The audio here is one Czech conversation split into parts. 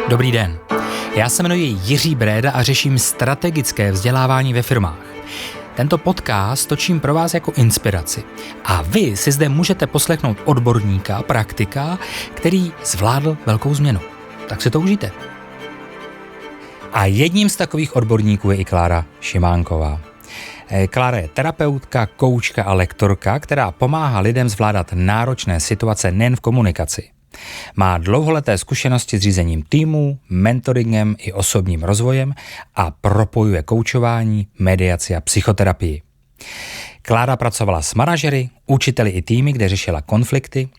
Dobrý den, já se jmenuji Jiří Bréda a řeším strategické vzdělávání ve firmách. Tento podcast točím pro vás jako inspiraci a vy si zde můžete poslechnout odborníka, praktika, který zvládl velkou změnu. Tak si to užijte. A jedním z takových odborníků je i Klára Šimánková. Klára je terapeutka, koučka a lektorka, která pomáhá lidem zvládat náročné situace nejen v komunikaci. Má dlouholeté zkušenosti s řízením týmů, mentoringem i osobním rozvojem a propojuje koučování, mediaci a psychoterapii. Klára pracovala s manažery, učiteli i týmy, kde řešila konflikty,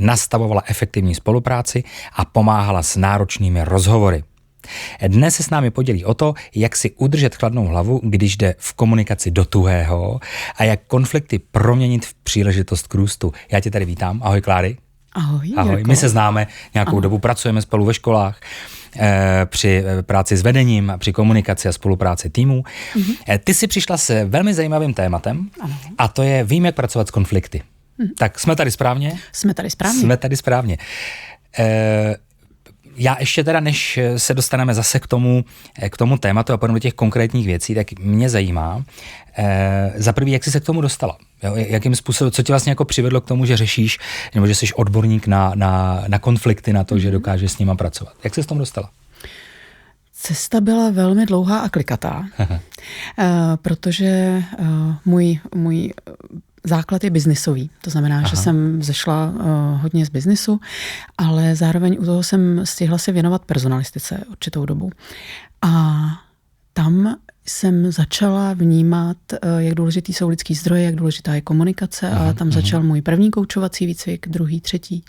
nastavovala efektivní spolupráci a pomáhala s náročnými rozhovory. Dnes se s námi podělí o to, jak si udržet chladnou hlavu, když jde v komunikaci do tuhého a jak konflikty proměnit v příležitost k růstu. Já tě tady vítám. Ahoj, Kláry. Ahoj. Ahoj. My se známe nějakou dobu, pracujeme spolu ve školách, při práci s vedením, při komunikaci a spolupráci týmů. Ty jsi přišla s velmi zajímavým tématem a to je vím, jak pracovat s konflikty. Tak jsme tady správně? Jsme tady správně. Já ještě teda, než se dostaneme zase k tomu tématu a půjdeme do těch konkrétních věcí, tak mě zajímá, za prvý, jak jsi se k tomu dostala? Jo? Jakým způsobem, co tě vlastně jako přivedlo k tomu, že řešíš, nebo že jsi odborník na konflikty, na to, že dokážeš s nima pracovat? Jak jsi s tomu dostala? Cesta byla velmi dlouhá a klikatá, protože můj základ je biznisový, to znamená, že jsem zešla hodně z biznisu, ale zároveň u toho jsem stihla se věnovat personalistice určitou dobu. A tam jsem začala vnímat, jak důležitý jsou lidský zdroje, jak důležitá je komunikace a tam začal můj první koučovací výcvik, druhý, třetí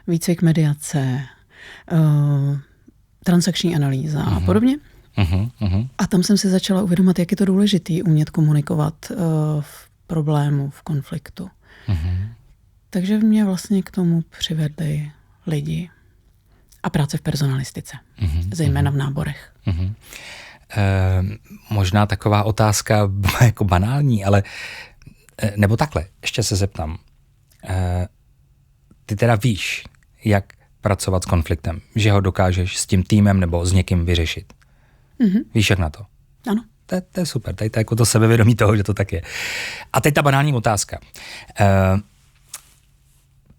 výcvik mediace, transakční analýza a podobně. A tam jsem si začala uvědomovat, jak je to důležitý umět komunikovat v problému, v konfliktu. Takže mě vlastně k tomu přivedli lidi a práce v personalistice, zejména v náborech. Možná taková otázka jako banální, ale nebo takhle, ještě se zeptám. Ty teda víš, jak pracovat s konfliktem, že ho dokážeš s tím týmem nebo s někým vyřešit. Víš, jak na to? Ano. To je super, tady to jako to sebevědomí toho, že to tak je. A teď ta banální otázka.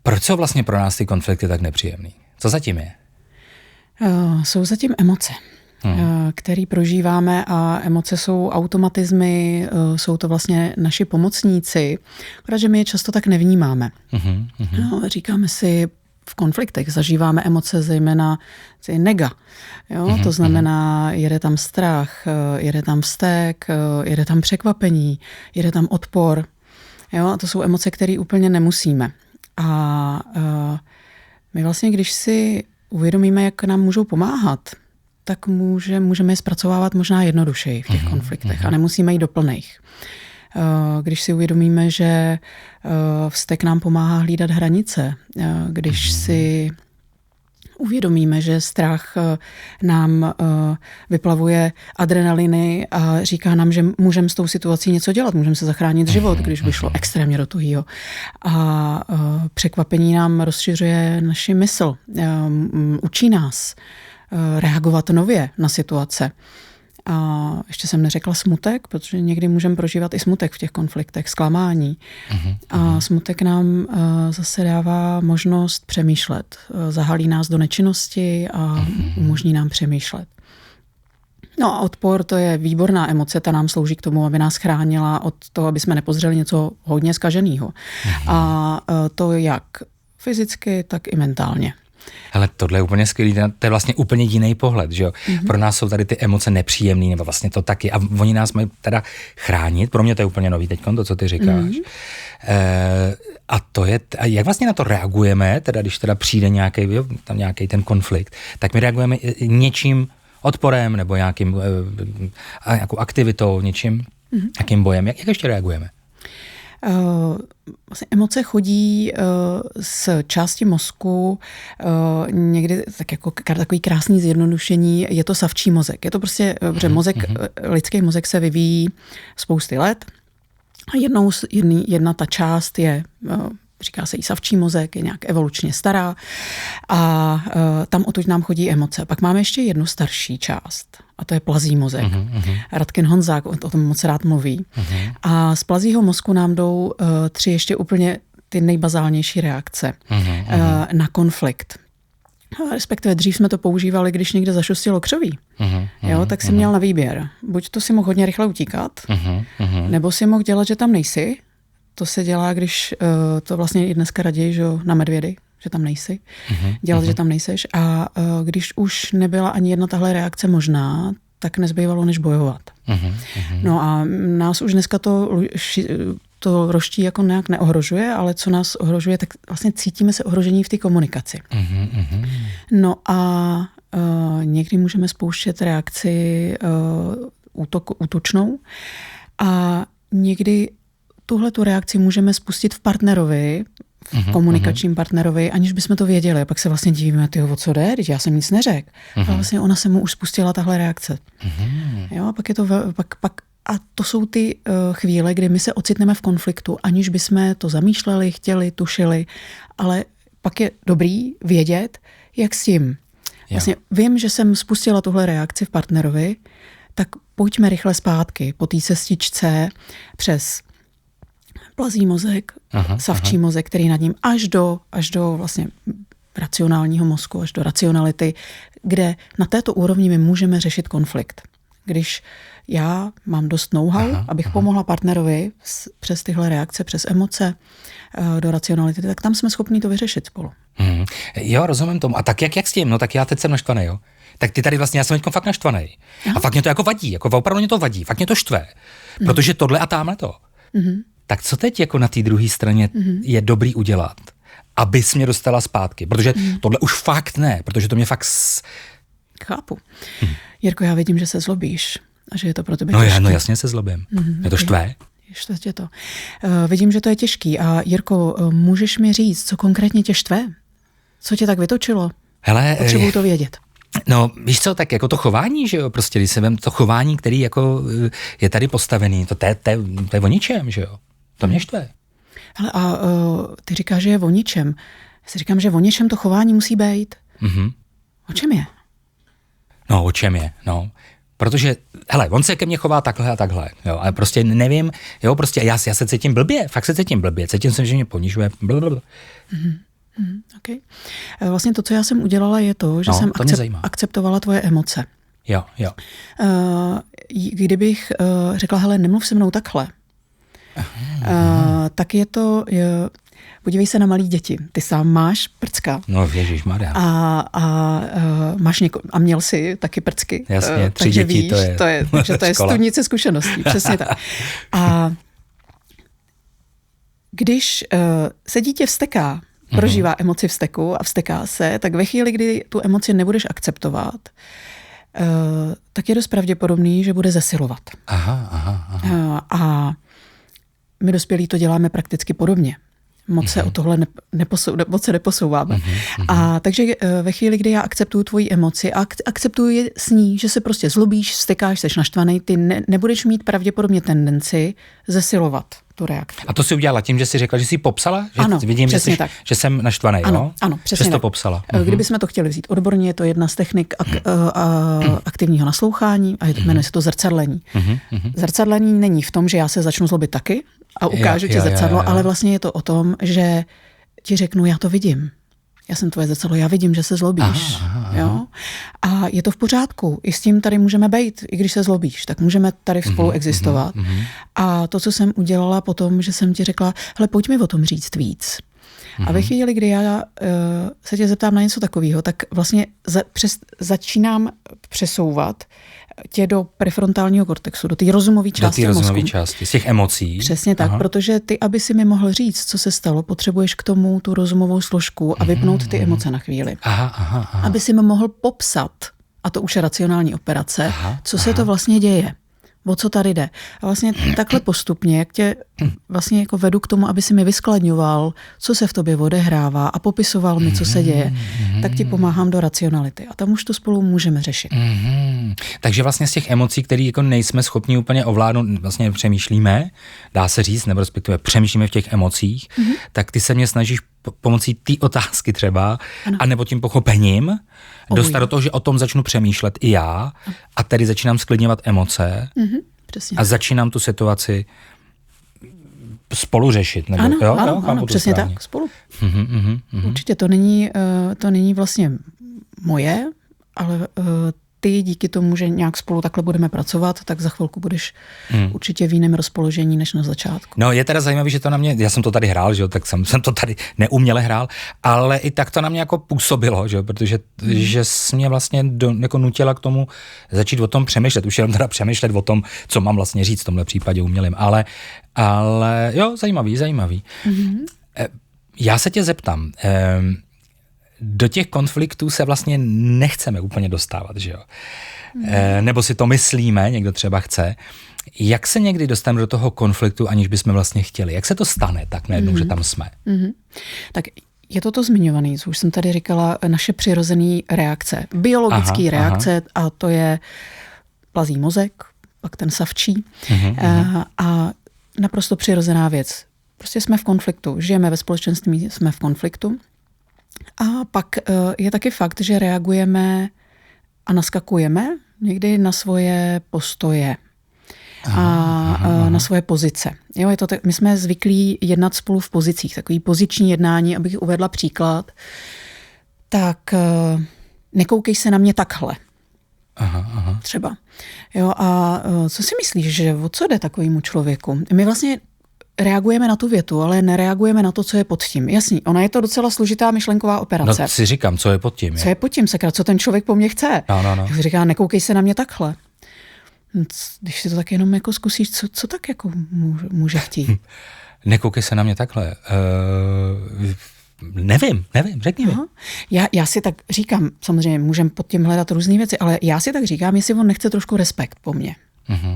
Proč jsou vlastně pro nás ty konflikty tak nepříjemný? Co zatím je? Jsou zatím emoce, které prožíváme a emoce jsou automatizmy, jsou to vlastně naši pomocníci, protože my je často tak nevnímáme. Říkáme si, v konfliktech zažíváme emoce zejména nega. Jo? To znamená, jede tam strach, jede tam vztek, jede tam překvapení, jede tam odpor. Jo? A to jsou emoce, které úplně nemusíme. A my vlastně, když si uvědomíme, jak nám můžou pomáhat, tak můžeme je zpracovávat možná jednodušeji v těch konfliktech a nemusíme jít do plných. Když si uvědomíme, že vztek nám pomáhá hlídat hranice, když si uvědomíme, že strach nám vyplavuje adrenaliny a říká nám, že můžeme s tou situací něco dělat, můžeme se zachránit život, když by šlo extrémně do tuhýho. A překvapení nám rozšiřuje naši mysl, učí nás reagovat nově na situace. A ještě jsem neřekla smutek, protože někdy můžeme prožívat i smutek v těch konfliktech, zklamání. A smutek nám zase dává možnost přemýšlet. Zahalí nás do nečinnosti a umožní nám přemýšlet. No a odpor, to je výborná emoce, ta nám slouží k tomu, aby nás chránila od toho, aby jsme nepozřeli něco hodně zkaženého. A to jak fyzicky, tak i mentálně. Ale tohle je úplně skvělý, to je vlastně úplně jiný pohled, že jo. Pro nás jsou tady ty emoce nepříjemný, nebo vlastně to taky, a oni nás mají teda chránit, pro mě to je úplně nový teďkon, to, co ty říkáš. A to je, a jak vlastně na to reagujeme, teda když teda přijde nějaký ten konflikt, tak my reagujeme něčím odporem, nebo nějakou aktivitou, něčím, jakým bojem, jak ještě reagujeme? Vlastně emoce chodí z části mozku, někdy tak jako takový krásný zjednodušení, je to savčí mozek. Je to prostě, protože lidský mozek se vyvíjí spousty let a jedna ta část je říká se jí savčí mozek, je nějak evolučně stará a tam odtud nám chodí emoce. Pak máme ještě jednu starší část a to je plazí mozek. Radkin Honzák o tom moc rád mluví. A z plazího mozku nám jdou 3 ještě úplně ty nejbazálnější reakce na konflikt. Respektive dřív jsme to používali, když někde zašustilo křoví. Jo, tak si měl na výběr. Buď to si mohl hodně rychle utíkat, nebo si mohl dělat, že tam nejsi. To se dělá, když to vlastně i dneska raději, že na medvědy, že tam nejsi. Dělat, že tam nejseš. A když už nebyla ani jedna tahle reakce možná, tak nezbývalo, než bojovat. No a nás už dneska to roští jako nějak neohrožuje, ale co nás ohrožuje, tak vlastně cítíme se ohrožení v té komunikaci. No a někdy můžeme spouštět reakci útočnou a někdy tuhletu reakci můžeme spustit v partnerovi, v komunikačním partnerovi, aniž bychom to věděli. A pak se vlastně divíme, o co jde, já jsem nic neřekl. A vlastně ona se mu už spustila tahle reakce. Jo, a pak je to a to jsou ty chvíle, kdy my se ocitneme v konfliktu, aniž bychom to zamýšleli, chtěli, tušili, ale pak je dobrý vědět, jak s tím. Vlastně vím, že jsem spustila tuhle reakci v partnerovi, tak pojďme rychle zpátky po té cestičce přes plazí mozek, savčí mozek, který nad ním až do vlastně racionálního mozku, až do racionality, kde na této úrovni my můžeme řešit konflikt. Když já mám dost know-how, abych pomohla partnerovi přes tyhle reakce, přes emoce do racionality, tak tam jsme schopni to vyřešit spolu. Jo, rozumím tomu. A tak jak s tím? No tak já teď jsem naštvaný, jo. Tak ty tady vlastně, já jsem teď fakt naštvaný. A fakt mě to jako vadí, jako opravdu mě to vadí, fakt mě to štve. Protože tohle a tamhle to. Tak co teď jako na té druhé straně je dobrý udělat, abys mě dostala zpátky? Protože tohle už fakt ne, protože to mě fakt... Chápu. Jirko, já vidím, že se zlobíš a že je to pro tebe těžký. No jasně se zlobím. Mě to štve. Štve tě to. Vidím, že to je těžký. A Jirko, můžeš mi říct, co konkrétně tě štve? Co tě tak vytočilo? Hele, potřebuju to vědět. No, víš co, tak jako to chování, že jo, prostě když se vem to chování, který jako je tady postavený, to je o ničem, že jo. To mě štve. Hele, a ty říkáš, že je o ničem. Já si říkám, že o něčem to chování musí být. O čem je? No, o čem je, no. Protože, hele, on se ke mně chová takhle a takhle, jo, ale prostě nevím, jo, prostě já se cítím blbě, fakt se cítím blbě, cítím se, že mě ponižuje, blablabla. Okay. Vlastně to, co já jsem udělala, je to, že jsem akceptovala tvoje emoce. Jo. Kdybych řekla, hele, nemluv se mnou takhle, tak je to... Podívej se na malý děti. Ty sám máš prcka. No, ježišmarja. Máš a měl jsi taky prcky. Jasně, 3 takže děti, víš, to je studnice zkušeností. Přesně tak. A když se dítě vzteká, prožívá emoci vzteku a vzteká se, tak ve chvíli, kdy tu emoci nebudeš akceptovat, tak je dost pravděpodobný, že bude zesilovat. A my dospělí to děláme prakticky podobně. Moc se o tohle neposouváme. A takže ve chvíli, kdy já akceptuju tvoji emoci a akceptuju s ní, že se prostě zlobíš, vztekáš, seš naštvaný, ty nebudeš mít pravděpodobně tendenci zesilovat tu reakci. A to si udělala tím, že jsi řekla, že jsi popsala? Že ano, vidím, že jsem naštvaný, jo? Ano, přesně že jsi to tak. popsala. Kdybychom to chtěli vzít odborně, je to jedna z technik aktivního naslouchání a jmenuje se to zrcadlení. Zrcadlení není v tom, že já se začnu zlobit taky a ukážu ti zrcadlo, ale vlastně je to o tom, že ti řeknu, já to vidím. Já jsem tvoje zrcadlo, já vidím, že se zlobíš. Jo? A je to v pořádku. I s tím tady můžeme být, i když se zlobíš, tak můžeme tady spolu existovat. A to, co jsem udělala potom, že jsem ti řekla, hele, pojď mi o tom říct víc. A ve chvíli, kdy já se tě zeptám na něco takového, tak vlastně začínám přesouvat tě do prefrontálního kortexu, do té rozumové části mozku. Do té rozumové části, z těch emocí. Přesně tak, protože ty, aby si mi mohl říct, co se stalo, potřebuješ k tomu tu rozumovou složku a vypnout ty emoce na chvíli. Aby si mi mohl popsat, a to už je racionální operace, co se to vlastně děje. O co tady jde? A vlastně takhle postupně, jak tě vlastně jako vedu k tomu, aby si mi vyskladňoval, co se v tobě odehrává a popisoval mi, co se děje, tak ti pomáhám do racionality. A tam už to spolu můžeme řešit. Takže vlastně z těch emocí, které jako nejsme schopni úplně ovládnout, vlastně přemýšlíme, dá se říct, nebo respektive přemýšlíme v těch emocích, tak ty se mě snažíš pomocí té otázky třeba, anebo tím pochopením, dostat do toho, že o tom začnu přemýšlet i já a tedy začínám sklidňovat emoce přesně. A začínám tu situaci spolu řešit. Nebo, ano, přesně tak, spolu. Určitě to není vlastně moje, ale ty díky tomu, že nějak spolu takhle budeme pracovat, tak za chvilku budeš určitě v jiném rozpoložení než na začátku. No je teda zajímavé, že to na mě, já jsem to tady hrál, že jo, tak jsem to tady neuměle hrál, ale i tak to na mě jako působilo, že jo, protože že jsi mě vlastně jako nutila k tomu začít o tom přemýšlet, už jenom teda přemýšlet o tom, co mám vlastně říct v tomhle případě umělým, ale jo, zajímavý. Já se tě zeptám, do těch konfliktů se vlastně nechceme úplně dostávat, že jo? Nebo si to myslíme, někdo třeba chce. Jak se někdy dostaneme do toho konfliktu, aniž bychom vlastně chtěli? Jak se to stane tak najednou, že tam jsme? Tak je to zmiňovaný, co už jsem tady říkala, naše přirozené reakce, biologické reakce, a to je plazí mozek, pak ten savčí a naprosto přirozená věc. Prostě jsme v konfliktu, žijeme ve společenství, jsme v konfliktu. A pak je taky fakt, že reagujeme a naskakujeme někdy na svoje postoje a na svoje pozice. Jo, je to my jsme zvyklí jednat spolu v pozicích, takový poziční jednání, abych uvedla příklad. Tak nekoukej se na mě takhle. Třeba. Jo, a co si myslíš, že o co jde takovému člověku? My vlastně reagujeme na tu větu, ale nereagujeme na to, co je pod tím. Jasný, ona je to docela složitá myšlenková operace. No si říkám, co je pod tím. Co je pod tím, sakra, co ten člověk po mně chce. No. Jak říká, nekoukej se na mě takhle. Když si to tak jenom jako zkusíš, co tak jako může chtít? Nekoukej se na mě takhle. Nevím, řekni mi. Já si tak říkám, samozřejmě můžeme pod tím hledat různé věci, ale já si tak říkám, jestli on nechce trošku respekt po mně.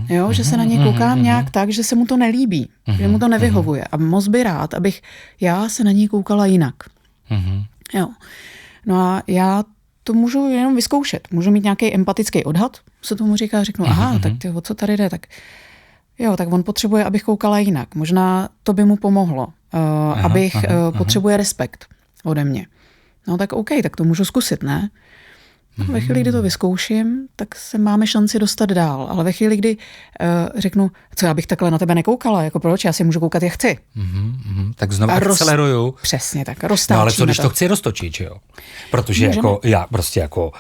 Jo, že se na něj koukám nějak tak, že se mu to nelíbí, že mu to nevyhovuje. A moc by rád, abych já se na něj koukala jinak. Jo. No a já to můžu jenom vyzkoušet. Můžu mít nějaký empatický odhad, se tomu říká, řeknu, tak ty, o co tady jde, tak jo, tak on potřebuje, abych koukala jinak. Možná to by mu pomohlo, potřebuje respekt ode mě. No tak OK, tak to můžu zkusit, ne? Ve chvíli, kdy to vyzkouším, tak se máme šanci dostat dál. Ale ve chvíli, kdy řeknu, co já bych takhle na tebe nekoukala, jako proč, já si můžu koukat, jak chci. Tak znovu akceleruju. Přesně tak, roztáčíme. No ale co, když to chci roztočit, že jo? Protože jako já prostě jako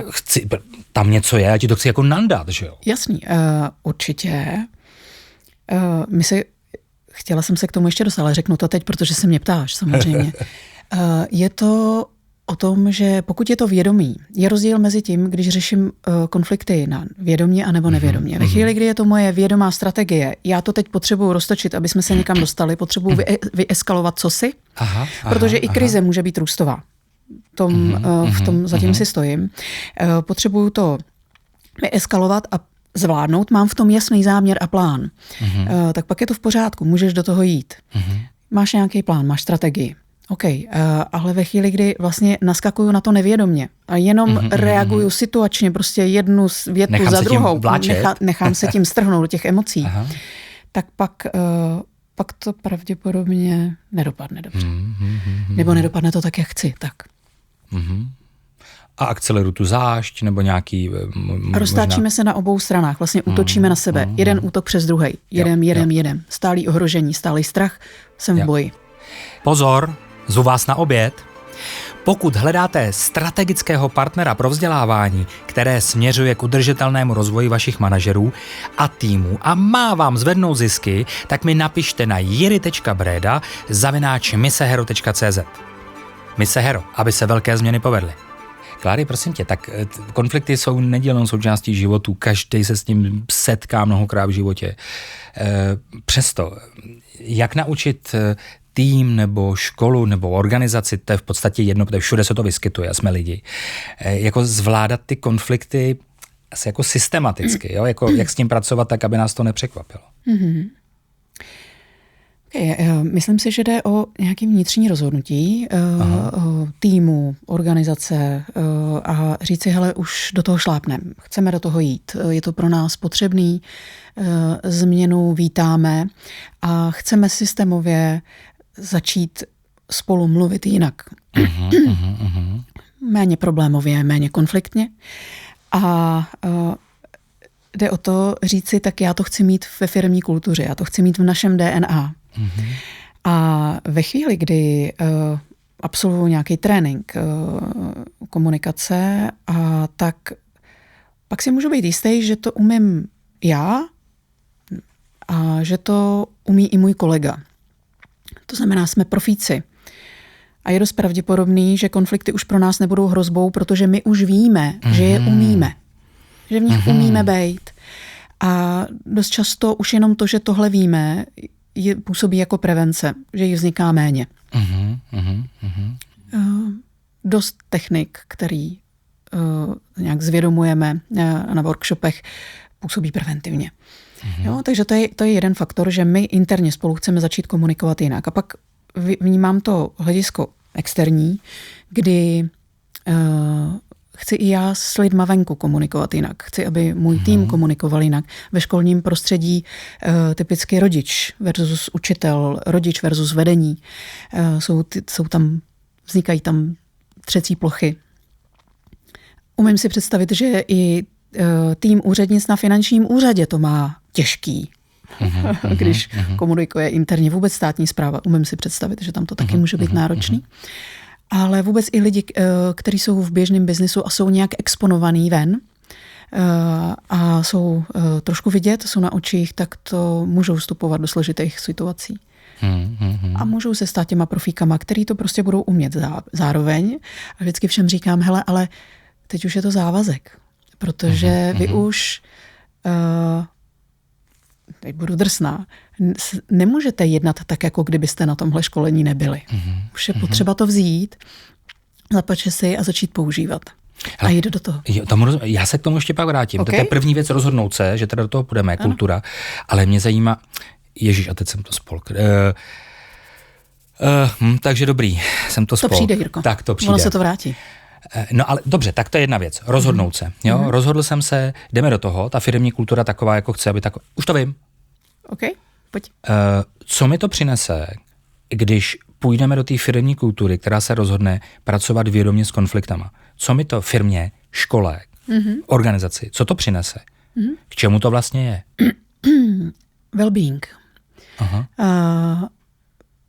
chci, tam něco je, já ti to chci jako nandat, že jo? Jasný, určitě. Chtěla jsem se k tomu ještě dostat, ale řeknu to teď, protože se mě ptáš, samozřejmě. Je to o tom, že pokud je to vědomí, je rozdíl mezi tím, když řeším konflikty na vědomě a nebo nevědomě. Ve chvíli, kdy je to moje vědomá strategie, já to teď potřebuji roztočit, aby jsme se někam dostali, potřebuji vyeskalovat cosi, protože i krize může být růstová. V tom zatím si stojím. Potřebuju to vyeskalovat a zvládnout, mám v tom jasný záměr a plán. Tak pak je to v pořádku, můžeš do toho jít. Máš nějaký plán, máš strategii. OK, ale ve chvíli, kdy vlastně naskakuju na to nevědomně a jenom reaguju situačně, prostě jednu větu nechám za druhou, nechám se tím strhnout do těch emocí, tak pak to pravděpodobně nedopadne dobře. Nebo nedopadne to tak, jak chci. Tak. A akceleruju tu zášť, nebo nějaký... A roztáčíme se na obou stranách, vlastně útočíme na sebe. Jeden útok přes druhej. Jedem. Stálý ohrožení, stálý strach, jsem v boji. Pozor, zvu vás na oběd. Pokud hledáte strategického partnera pro vzdělávání, které směřuje k udržitelnému rozvoji vašich manažerů a týmu a má vám zvednout zisky, tak mi napište na jiry.breda@misehero.cz. Mise Hero, aby se velké změny povedly. Kláry, prosím tě, tak konflikty jsou nedílnou součástí životu, každý se s tím setká mnohokrát v životě. Přesto, jak naučit tým nebo školu nebo organizaci, to je v podstatě jedno, protože všude se to vyskytuje, jsme lidi, jako zvládat ty konflikty asi jako systematicky, jo? Jako, jak s tím pracovat tak, aby nás to nepřekvapilo. Mm-hmm. Myslím si, že jde o nějaké vnitřní rozhodnutí týmu, organizace a říci, hele, už do toho šlápneme, chceme do toho jít, je to pro nás potřebný, změnu vítáme a chceme systémově začít spolu mluvit jinak. Méně problémově, méně konfliktně. A jde o to říci, tak já to chci mít ve firemní kultuře, já to chci mít v našem DNA. A ve chvíli, kdy absolvuju nějaký trénink komunikace, tak pak si můžu být jistý, že to umím já a že to umí i můj kolega. To znamená, jsme profíci. A je dost pravděpodobný, že konflikty už pro nás nebudou hrozbou, protože my už víme, že je umíme. Že v nich umíme bejt. A dost často už jenom to, že tohle víme, působí jako prevence, že jich vzniká méně. Dost technik, který nějak zvědomujeme na workshopech, působí preventivně. Jo, takže to je jeden faktor, že my interně spolu chceme začít komunikovat jinak. A pak vnímám to hledisko externí, kdy chci i já s lidma venku komunikovat jinak. Chci, aby můj tým komunikoval jinak. Ve školním prostředí typicky rodič versus učitel, rodič versus vedení. Vznikají tam třecí plochy. Umím si představit, že i tým úřednic na finančním úřadě to má těžký, když komunikuje interně vůbec státní správa. Umím si představit, že tam to taky může být náročný. Ale vůbec i lidi, kteří jsou v běžném biznisu a jsou nějak exponovaný ven a jsou trošku vidět, jsou na očích, tak to můžou vstupovat do složitých situací. A můžou se stát těma profíkama, který to prostě budou umět zároveň. A vždycky všem říkám, hele, ale teď už je to závazek, protože vy už, teď budu drsná, nemůžete jednat tak, jako kdybyste na tomhle školení nebyli. Už je potřeba to vzít, zapače si a začít používat. A jít do toho. Já se k tomu ještě pak vrátím. Okay. To je první věc rozhodnout se, že teda do toho půjdeme, kultura. Ale mě zajímá, ježiš, a teď jsem to spolk. Takže dobrý, jsem to spolk. To přijde, Jirko. Tak to přijde. Ono se to vrátí. No ale dobře, tak to je jedna věc. Rozhodnout se. Jo? Rozhodl jsem se, jdeme do toho, ta firemní kultura taková, jako chce, aby taková. Už to vím. OK, pojď. Co mi to přinese, když půjdeme do té firemní kultury, která se rozhodne pracovat vědomě s konfliktama? Co mi to firmě, škole, organizaci, co to přinese? K čemu to vlastně je? Well-being.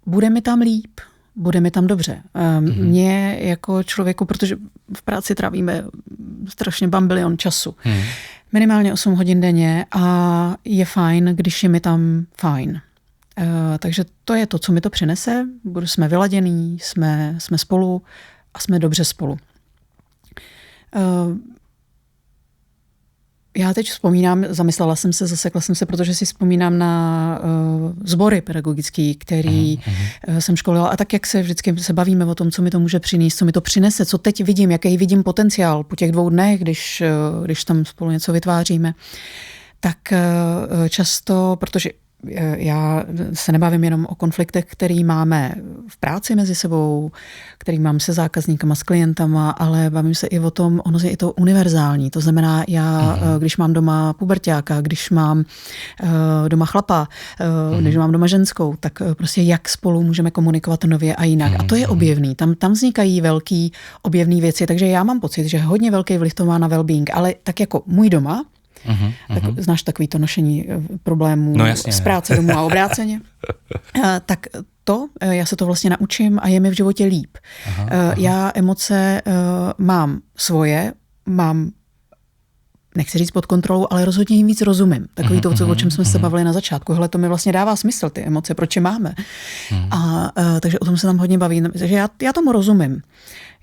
Bude mi tam líp, bude mi tam dobře. Mně jako člověku, protože v práci trávíme strašně bambilion času. Minimálně 8 hodin denně a je fajn, když je mi tam fajn. Takže to je to, co mi to přinese. Jsme vyladění, jsme spolu a jsme dobře spolu. Já teď vzpomínám, zamyslela jsem se, zasekla jsem se, protože si vzpomínám na sbory pedagogický, který jsem školila a tak, jak se vždycky se bavíme o tom, co mi to může přinést, co mi to přinese, co teď vidím, jaký vidím potenciál po těch 2 dnech, když tam spolu něco vytváříme, tak často, protože já se nebavím jenom o konfliktech, který máme v práci mezi sebou, který mám se zákazníkama, s klientama, ale bavím se i o tom, ono je i to univerzální. To znamená, já, když mám doma puberťáka, když mám doma chlapa, když mám doma ženskou, tak prostě jak spolu můžeme komunikovat nově a jinak. A to je objevný. Tam vznikají velký objevný věci, takže já mám pocit, že hodně velký vliv to má na well-being, ale tak jako můj doma, tak znáš takový to nošení problémů z práce domů a obráceně. Tak já se to vlastně naučím a je mi v životě líp. Já emoce mám svoje, nechci říct pod kontrolou, ale rozhodně jim víc rozumím. Takový to, o čem jsme se bavili na začátku. Hele, to mi vlastně dává smysl, ty emoce, proč je máme. Takže o tom se tam hodně baví. Takže já tomu rozumím.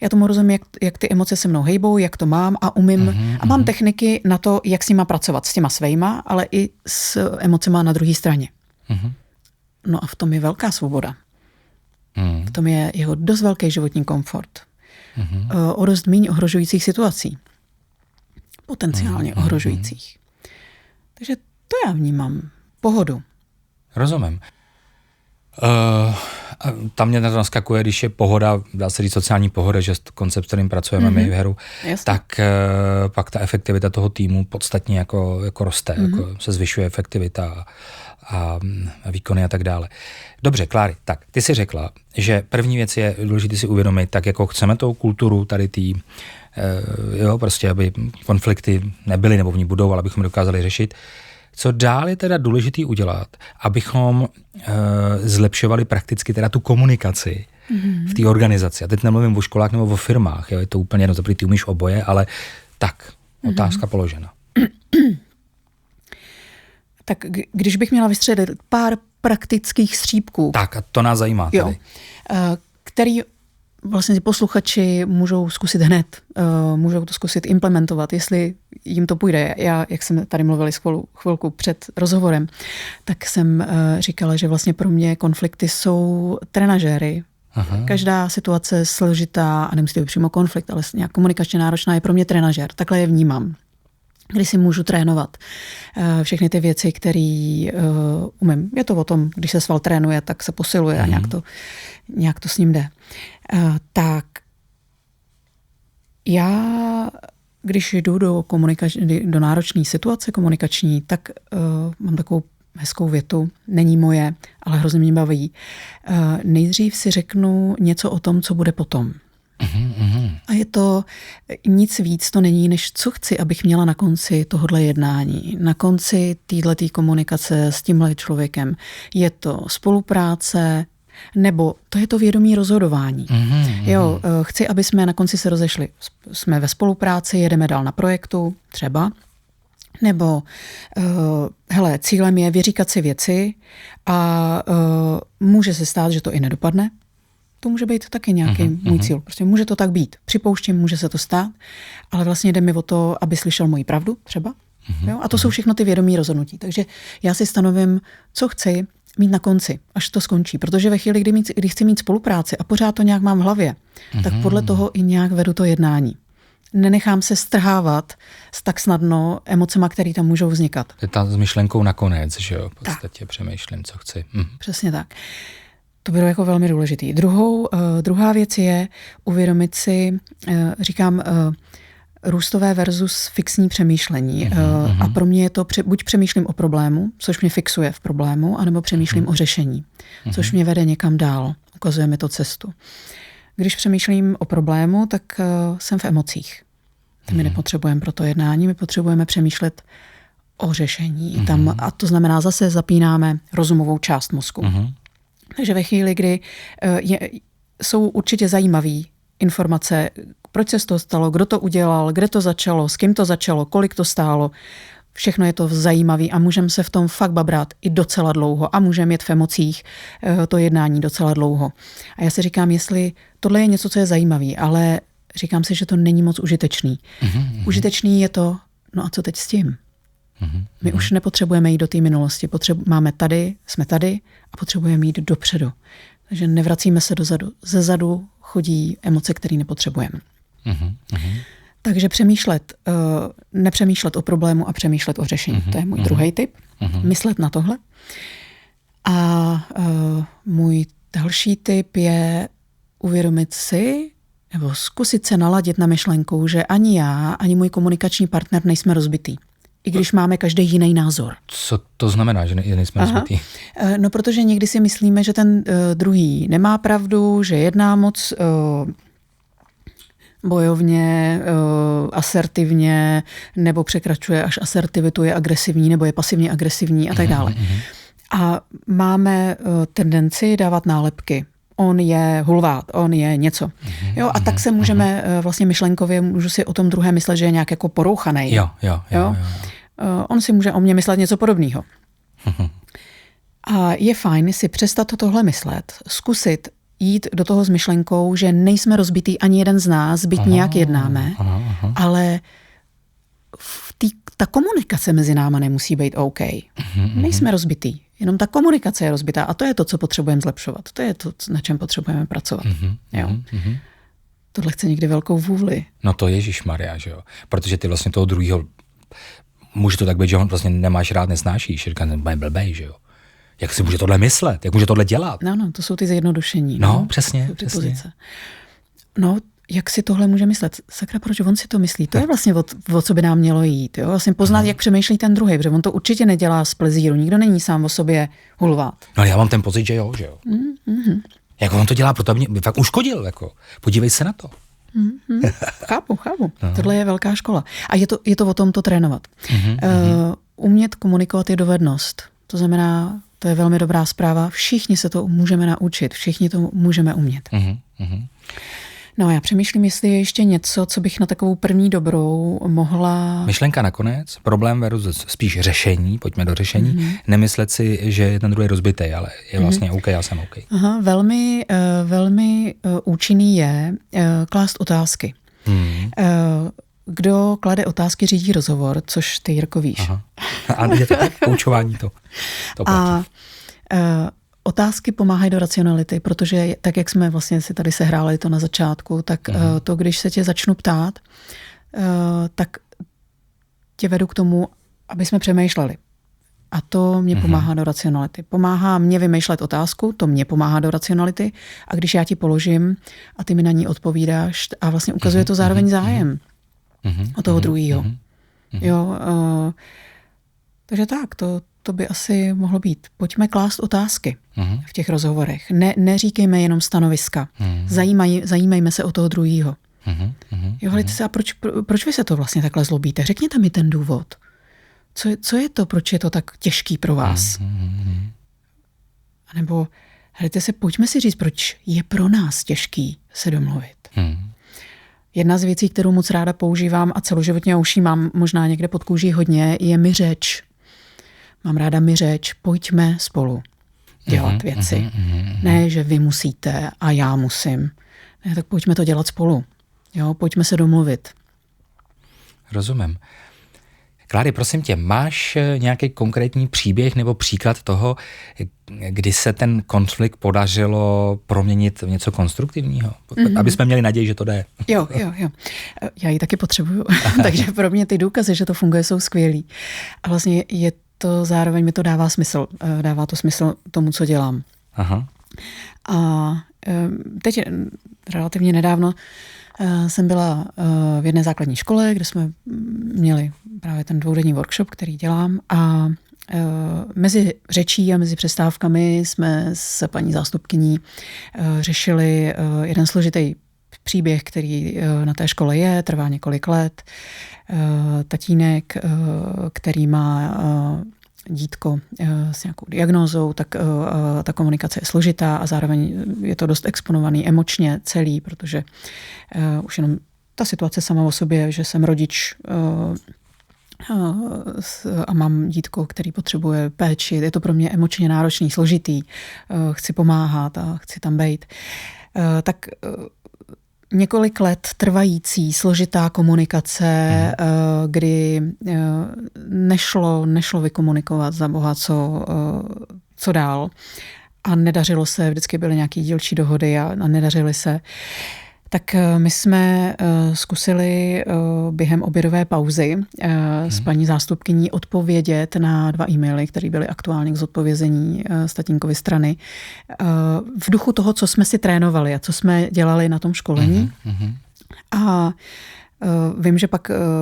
Já tomu rozumím, jak ty emoce se mnou hejbou, jak to mám a umím. A mám techniky na to, jak s nima pracovat, s těma svejma, ale i s emocema na druhé straně. No a v tom je velká svoboda. V tom je jeho dost velký životní komfort. O dost méně ohrožujících situací. potenciálně ohrožujících. Takže to já vnímám. Pohodu. Rozumím. Tam mě na to naskakuje, když je pohoda, dá se říct sociální pohoda, že koncept, s kterým pracujeme my v Heru, tak pak ta efektivita toho týmu podstatně jako roste, jako se zvyšuje efektivita a výkony a tak dále. Dobře, Kláry, tak ty jsi řekla, že první věc je důležité si uvědomit, tak jako chceme tou kulturu tady prostě aby konflikty nebyly nebo v ní budou, ale abychom dokázali řešit. Co dál je teda důležitý udělat, abychom zlepšovali prakticky teda tu komunikaci v té organizaci. A teď nemluvím o školách nebo o firmách, jo, je to úplně jedno, ty umíš oboje, ale tak, otázka položena. Tak když bych měla vystřelit pár praktických střípků. Tak a to nás zajímá tady. Jo, který vlastně posluchači můžou zkusit hned, můžou to zkusit implementovat, jestli jim to půjde. Já, jak jsme tady mluvili chvilku před rozhovorem, tak jsem říkala, že vlastně pro mě konflikty jsou trenažéry. Aha. Každá situace složitá, a nemusí to být přímo konflikt, ale nějak komunikačně náročná, je pro mě trenažér. Takhle je vnímám. Kdy si můžu trénovat všechny ty věci, které umím. Je to o tom, když se sval trénuje, tak se posiluje a nějak to s ním jde. Tak já, když jdu do náročné situace komunikační, tak mám takovou hezkou větu, není moje, ale hrozně mě baví. Nejdřív si řeknu něco o tom, co bude potom. A je to nic víc, to není, než co chci, abych měla na konci tohohle jednání, na konci této komunikace s tímhle člověkem. Je to spolupráce, nebo to je to vědomí rozhodování. Jo, chci, aby jsme na konci se rozešli. Jsme ve spolupráci, jedeme dál na projektu, třeba. Nebo, hele, cílem je vyříkat si věci a může se stát, že to i nedopadne. To může být taky nějaký můj cíl. Prostě může to tak být. Připouštím, může se to stát, ale vlastně jde mi o to, aby slyšel moji pravdu třeba. Jo? A to jsou všechno ty vědomí rozhodnutí. Takže já si stanovím, co chci mít na konci, až to skončí. Protože ve chvíli, kdy chci mít spolupráci a pořád to nějak mám v hlavě, tak podle toho i nějak vedu to jednání. Nenechám se strhávat tak snadno emocema, které tam můžou vznikat. Je ta s myšlenkou nakonec, že jo? V podstatě přemýšlím, co chci. Přesně tak. To bylo jako velmi důležitý. Druhá věc je uvědomit si, říkám, růstové versus fixní přemýšlení. A pro mě je to, buď přemýšlím o problému, což mě fixuje v problému, anebo přemýšlím o řešení, což mě vede někam dál. Ukazuje mi to cestu. Když přemýšlím o problému, tak jsem v emocích. My nepotřebujeme pro to jednání, my potřebujeme přemýšlet o řešení. A to znamená, zase zapínáme rozumovou část mozku. Takže ve chvíli, kdy jsou určitě zajímavé informace, proč se to stalo, kdo to udělal, kde to začalo, s kým to začalo, kolik to stálo, všechno je to zajímavé a můžeme se v tom fakt babrat i docela dlouho a můžeme jet v emocích to jednání docela dlouho. A já si říkám, jestli tohle je něco, co je zajímavé, ale říkám si, že to není moc užitečný. Užitečný je to, no a co teď s tím? My už nepotřebujeme jít do té minulosti. Máme tady, jsme tady a potřebujeme jít dopředu. Takže nevracíme se dozadu. Zezadu chodí emoce, které nepotřebujeme. Takže nepřemýšlet o problému a přemýšlet o řešení. To je můj druhý tip. Myslet na tohle. A můj další tip je uvědomit si, nebo zkusit se naladit na myšlenku, že ani já, ani můj komunikační partner nejsme rozbitý. I když máme každý jiný názor. Co to znamená, že nejsme rozbitý? No, protože někdy si myslíme, že ten druhý nemá pravdu, že jedná moc bojovně, asertivně, nebo překračuje až asertivitu, je agresivní, nebo je pasivně agresivní a tak dále. A máme tendenci dávat nálepky. On je hulvát, on je něco. Jo, a tak se můžeme vlastně myšlenkově, můžu si o tom druhé myslet, že je nějak jako porouchanej. Jo. On si může o mě myslet něco podobného. A je fajn si přestat tohle myslet, zkusit jít do toho s myšlenkou, že nejsme rozbitý ani jeden z nás, byť nějak jednáme, ale ta komunikace mezi náma nemusí být OK. Nejsme rozbitý, jenom ta komunikace je rozbitá a to je to, co potřebujeme zlepšovat. To je to, na čem potřebujeme pracovat. Jo? tohle chce někdy velkou vůli. No to ježišmarja, že jo. Protože ty vlastně toho druhýho, může to tak být, že on vlastně nemáš rád, nesnášíš, říká, blbej, že jo. Jak si může tohle myslet? Jak může tohle dělat? No, to jsou ty zjednodušení. No, přesně. Pozice. No, jak si tohle může myslet? Sakra, proč on si to myslí? To je vlastně o co by nám mělo jít. Jo? Vlastně poznat, jak přemýšlí ten druhý, protože on to určitě nedělá z plezíru. Nikdo není sám o sobě hulvát. No já mám ten pocit, že jo. Mm-hmm. Jak on to dělá, proto mě fakt uškodil. Jako. Podívej se na to. Mm-hmm. Chápu. No. Tohle je velká škola. A je to o tom to trénovat. Umět komunikovat je dovednost. To znamená, to je velmi dobrá zpráva. Všichni se to můžeme naučit. Všichni to můžeme umět. No, já přemýšlím, jestli je ještě něco, co bych na takovou první dobrou mohla... Myšlenka nakonec, problém versus spíš řešení, pojďme do řešení, nemyslet si, že je ten druhý rozbitej, ale je vlastně OK, já jsem OK. Aha, velmi účinný je klást otázky. Kdo klade otázky, řídí rozhovor, což ty, Jirko, víš. Aha. A je to tak, koučování to platí. Otázky pomáhají do racionality, protože tak, jak jsme vlastně si tady sehráli to na začátku, tak to, když se tě začnu ptát, tak tě vedu k tomu, aby jsme přemýšleli. A to mě pomáhá do racionality. Pomáhá mě vymýšlet otázku, to mě pomáhá do racionality. A když já ti položím a ty mi na ní odpovídáš a vlastně ukazuje to zároveň zájem o toho druhýho. Jo, takže tak, to by asi mohlo být. Pojďme klást otázky v těch rozhovorech. Neříkejme jenom stanoviska. Zajímejme se o toho druhýho. Jo, hledajte se, a proč vy se to vlastně takhle zlobíte? Řekněte mi ten důvod. Co je to, proč je to tak těžký pro vás? A nebo hledajte se, pojďme si říct, proč je pro nás těžký se domluvit. Jedna z věcí, kterou moc ráda používám a celoživotně už ji mám možná někde pod kůží hodně, je mi řeč. Mám ráda mi řeč, pojďme spolu dělat věci. Ne, že vy musíte a já musím. Ne, tak pojďme to dělat spolu. Jo, pojďme se domluvit. Rozumím. Kláry, prosím tě, máš nějaký konkrétní příběh nebo příklad toho, kdy se ten konflikt podařilo proměnit v něco konstruktivního? Aby jsme měli naději, že to jde. Jo. Já ji taky potřebuju. Takže pro mě ty důkazy, že to funguje, jsou skvělý. A vlastně je to zároveň mi to dává smysl. Dává to smysl tomu, co dělám. Aha. A teď relativně nedávno jsem byla v jedné základní škole, kde jsme měli právě ten dvoudenní workshop, který dělám, a mezi řečí a mezi přestávkami jsme s paní zástupkyní řešili jeden složitý příběh, který na té škole je, trvá několik let. Tatínek, který má dítko s nějakou diagnózou, tak ta komunikace je složitá a zároveň je to dost exponovaný emočně celý, protože už jenom ta situace sama o sobě, že jsem rodič a mám dítko, který potřebuje péči, je to pro mě emočně náročný, složitý, chci pomáhat a chci tam být. Tak několik let trvající složitá komunikace, kdy nešlo vykomunikovat za boha, co dál. A nedařilo se, vždycky byly nějaké dílčí dohody a nedařily se. Tak my jsme zkusili během obědové pauzy s paní zástupkyní odpovědět na 2 e-maily, které byly aktuální k zodpovězení z tatínkovy strany. V duchu toho, co jsme si trénovali a co jsme dělali na tom školení. A vím, že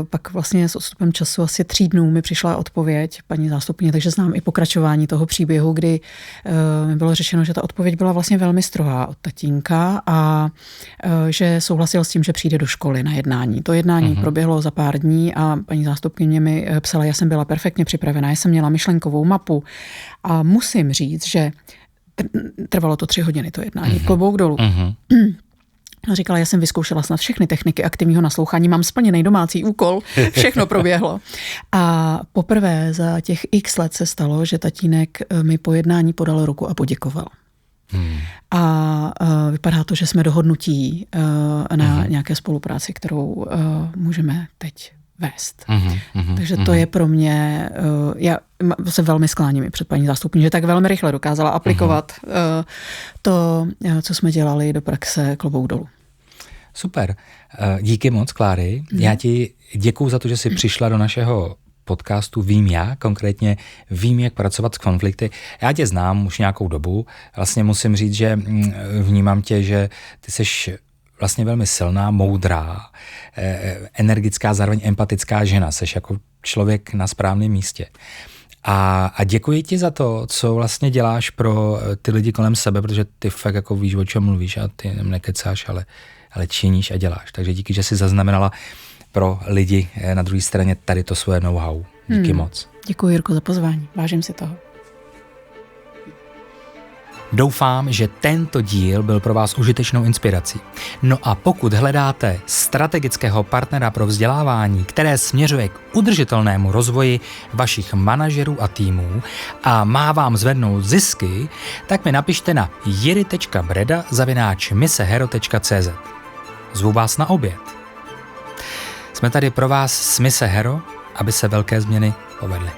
pak vlastně s odstupem času asi 3 dnů mi přišla odpověď paní zástupkyně, takže znám i pokračování toho příběhu, kdy mi bylo řečeno, že ta odpověď byla vlastně velmi strohá od tatínka a že souhlasil s tím, že přijde do školy na jednání. To jednání proběhlo za pár dní a paní zástupkyně mi psala, já jsem byla perfektně připravená, já jsem měla myšlenkovou mapu a musím říct, že trvalo to 3 hodiny to jednání, klobouk dolů. Říkala, já jsem vyzkoušela snad všechny techniky aktivního naslouchání, mám splněný domácí úkol, všechno proběhlo. A poprvé za těch x let se stalo, že tatínek mi po jednání podal ruku a poděkoval. A vypadá to, že jsme dohodnutí na nějaké spolupráci, kterou můžeme teď vést. Takže to je pro mě, já se velmi skláním před paní zástupkyní, že tak velmi rychle dokázala aplikovat to, co jsme dělali do praxe, klobouk dolů. Super. Díky moc, Kláry. Já ti děkuju za to, že jsi přišla do našeho podcastu Vím já, konkrétně vím, jak pracovat s konflikty. Já tě znám už nějakou dobu. Vlastně musím říct, že vnímám tě, že ty jsi vlastně velmi silná, moudrá, energická, zároveň empatická žena. Jsi jako člověk na správném místě. A děkuji ti za to, co vlastně děláš pro ty lidi kolem sebe, protože ty fakt jako víš, o čem mluvíš a ty nekecáš, ale činíš a děláš. Takže díky, že jsi zaznamenala pro lidi na druhé straně tady to svoje know-how. Díky moc. Děkuji, Jirko, za pozvání. Vážím si toho. Doufám, že tento díl byl pro vás užitečnou inspirací. No a pokud hledáte strategického partnera pro vzdělávání, které směřuje k udržitelnému rozvoji vašich manažerů a týmů a má vám zvednout zisky, tak mi napište na jiri.breda@misehero.cz. Zvu vás na oběd. Jsme tady pro vás s Mise Hero, aby se velké změny povedly.